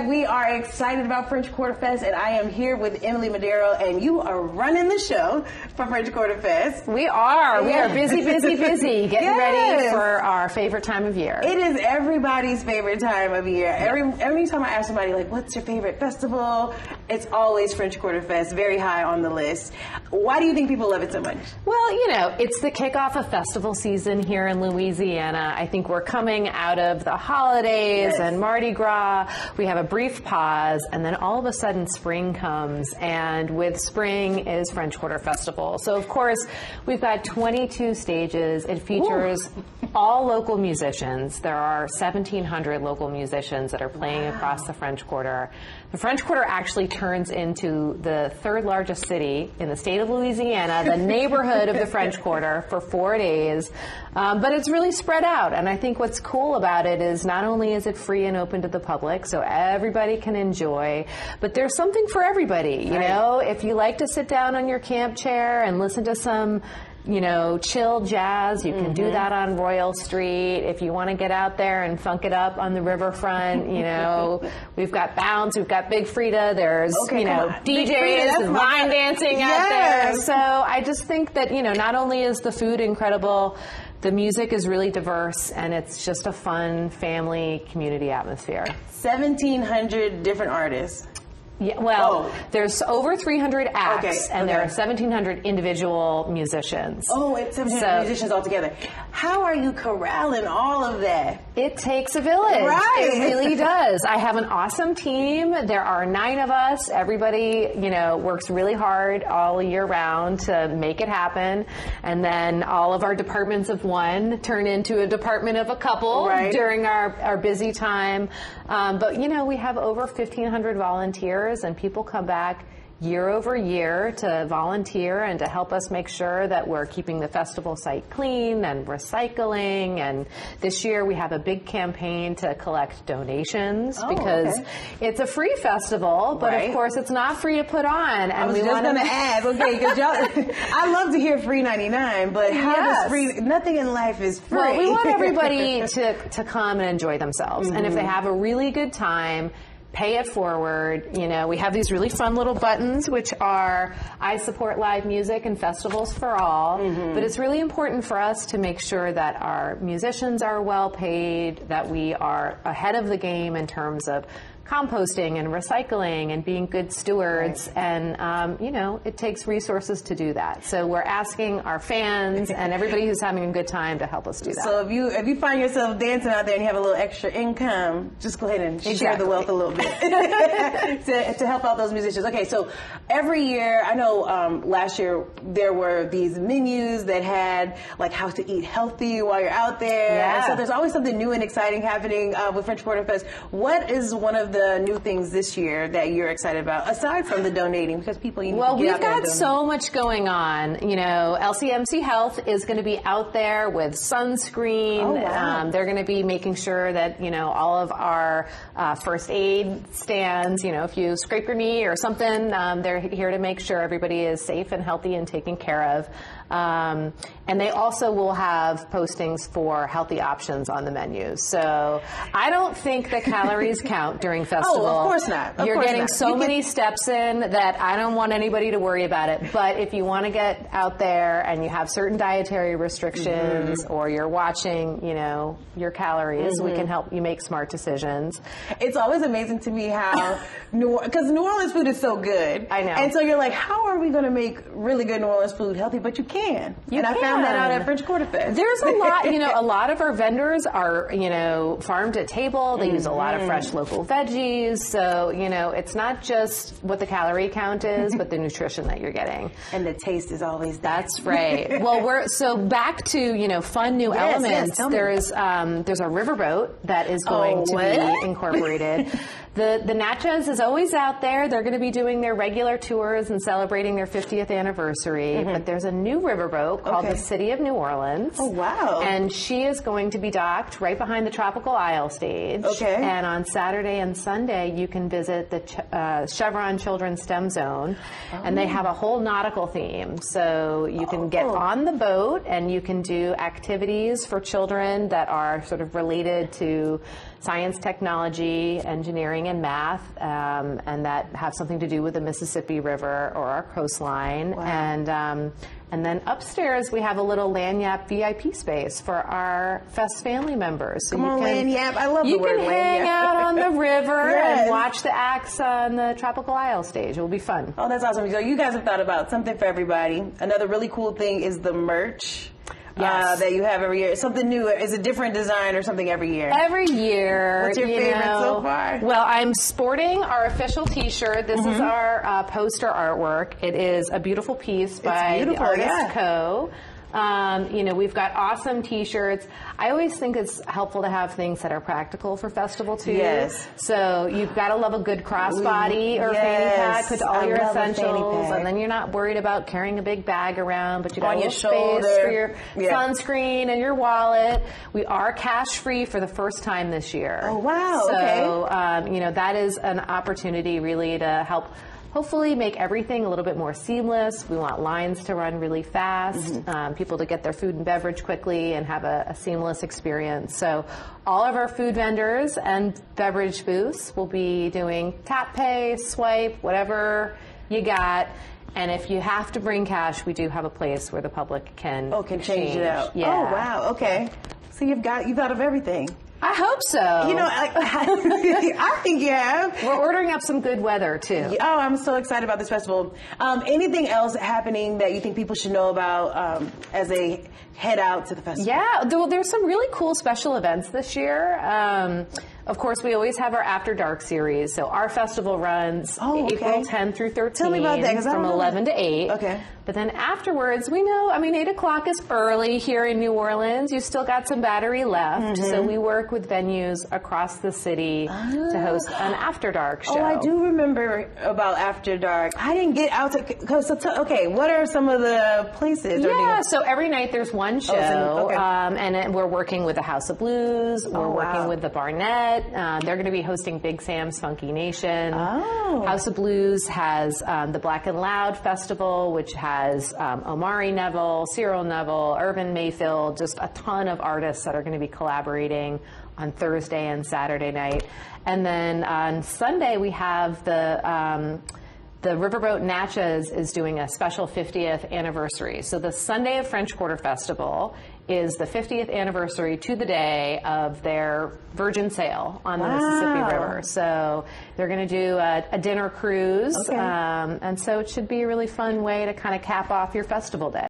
We are excited about French Quarter Fest, and I am here with Emily Madero, and you are running the show for French Quarter Fest. We are. We are busy, getting ready for our favorite time of year. It is everybody's favorite time of year. Every time I ask somebody, like, what's your favorite festival? It's always French Quarter Fest, very high on the list. Why do you think people love it so much? Well, it's the kickoff of festival season here in Louisiana. I think we're coming out of the holidays and Mardi Gras. We have a brief pause, and then all of a sudden spring comes, and with spring is French Quarter Festival. So, of course, we've got 22 stages. It features all local musicians. There are 1,700 local musicians that are playing across the French Quarter. The French Quarter actually turns into the third largest city in the state of Louisiana, the neighborhood of the French Quarter, for 4 days. But it's really spread out. And I think what's cool about it is not only is it free and open to the public, so everybody can enjoy, but there's something for everybody. You know, if you like to sit down on your camp chair and listen to some chill jazz, you can do that on Royal Street. If you want to get out there and funk it up on the riverfront, we've got Bounce, we've got Big Frida, there's, DJs and line dancing out there. So I just think that, not only is the food incredible, the music is really diverse, and it's just a fun family community atmosphere. 1,700 different artists. Yeah, well, there's over 300 acts, and there are 1,700 individual musicians. Oh, it's 1,700 musicians altogether. How are you corralling all of that? It takes a village. Right. It really does. I have an awesome team. There are 9 of us. Everybody, works really hard all year round to make it happen. And then all of our departments of one turn into a department of a couple during our busy time. But, we have over 1,500 volunteers. And people come back year over year to volunteer and to help us make sure that we're keeping the festival site clean and recycling. And this year we have a big campaign to collect donations because it's a free festival, but of course it's not free to put on. And I was just going to ask, because I love to hear free 99, but how does free? Nothing in life is free. Well, we want everybody to come and enjoy themselves, and if they have a really good time, pay it forward. We have these really fun little buttons, which are I support live music and festivals for all. But it's really important for us to make sure that our musicians are well paid, that we are ahead of the game in terms of composting and recycling and being good stewards. And, it takes resources to do that. So we're asking our fans and everybody who's having a good time to help us do that. So if you find yourself dancing out there and you have a little extra income, just go ahead and share the wealth a little bit to help out those musicians. Okay, so every year, I know last year there were these menus that had like how to eat healthy while you're out there. Yeah. So there's always something new and exciting happening with French Quarter Fest. What is one of the new things this year that you're excited about, aside from the donating, because people need to get out there. Well, we've got so much going on. LCMC Health is going to be out there with sunscreen. Oh, wow. They're going to be making sure that, all of our first aid stands, if you scrape your knee or something, they're here to make sure everybody is safe and healthy and taken care of. And they also will have postings for healthy options on the menus. So I don't think the calories count during festival. Oh, of course not. You're getting so many steps in that I don't want anybody to worry about it. But if you want to get out there and you have certain dietary restrictions or you're watching, your calories, we can help you make smart decisions. It's always amazing to me how, because New Orleans food is so good. I know. And so you're like, how are we going to make really good New Orleans food healthy? But you can. I found that out at French Quarter Fest. There's a lot, a lot of our vendors are, farm to table. They use a lot of fresh local veggies. So, it's not just what the calorie count is, but the nutrition that you're getting. And the taste is always there. That's right. Well, so back to, fun new elements. There's a riverboat that is going to be incorporated. The Natchez is always out there. They're going to be doing their regular tours and celebrating their 50th anniversary. But there's a new riverboat called the City of New Orleans. Oh, wow. And she is going to be docked right behind the Tropical Isle stage. Okay. And on Saturday and Sunday, you can visit the Chevron Children's STEM Zone. And they have a whole nautical theme. So you can get on the boat and you can do activities for children that are sort of related to science, technology, engineering, and math, and that have something to do with the Mississippi River or our coastline. Wow. And then upstairs, we have a little Lanyap VIP space for our Fest family members. So Come on, Lanyap. I love the you word can Lanyap. hang out on the river Yes. and watch the acts on the Tropical Isle stage. It will be fun. Oh, that's awesome. So you guys have thought about something for everybody. Another really cool thing is the merch. Yes. That you have every year. Something new. Is a different design or something every year? Every year. What's your favorite so far? Well, I'm sporting our official T-shirt. This is our poster artwork. It is a beautiful piece by the Artist Co. We've got awesome T-shirts. I always think it's helpful to have things that are practical for festival too. Yes. So you've got to love a good crossbody or fanny pack with all your essentials, and then you're not worried about carrying a big bag around, but you got on a your little shoulder space for your sunscreen and your wallet. We are cash free for the first time this year. Oh wow! So that is an opportunity really to help. Hopefully make everything a little bit more seamless. We want lines to run really fast, people to get their food and beverage quickly and have a seamless experience. So all of our food vendors and beverage booths will be doing tap pay, swipe, whatever you got. And if you have to bring cash, we do have a place where the public can change it out. Yeah. Oh wow! Okay, so you thought of everything. I hope so. I think you have. We're ordering up some good weather too. Oh, I'm so excited about this festival. Anything else happening that you think people should know about as they head out to the festival? Yeah, there's some really cool special events this year. Of course, we always have our After Dark series. So our festival runs April 10 through 13. Tell me about that, 'cause I don't from know 11 to 8. Okay. But then afterwards, we know, 8 o'clock is early here in New Orleans. You still got some battery left. So we work with venues across the city to host an After Dark show. Oh, I do remember about After Dark. I didn't get out to, okay, what are some of the places? Yeah, so every night there's one show, okay. and we're working with the House of Blues, we're working with the Barnett, they're going to be hosting Big Sam's Funky Nation. Oh. House of Blues has the Black and Loud Festival, which has Omari Neville, Cyril Neville, Irvin Mayfield, just a ton of artists that are going to be collaborating on Thursday and Saturday night. And then on Sunday we have the Riverboat Natchez is doing a special 50th anniversary. So the Sunday of French Quarter Festival is the 50th anniversary to the day of their virgin sail on the Mississippi River. So they're going to do a dinner cruise, and so it should be a really fun way to kind of cap off your festival day.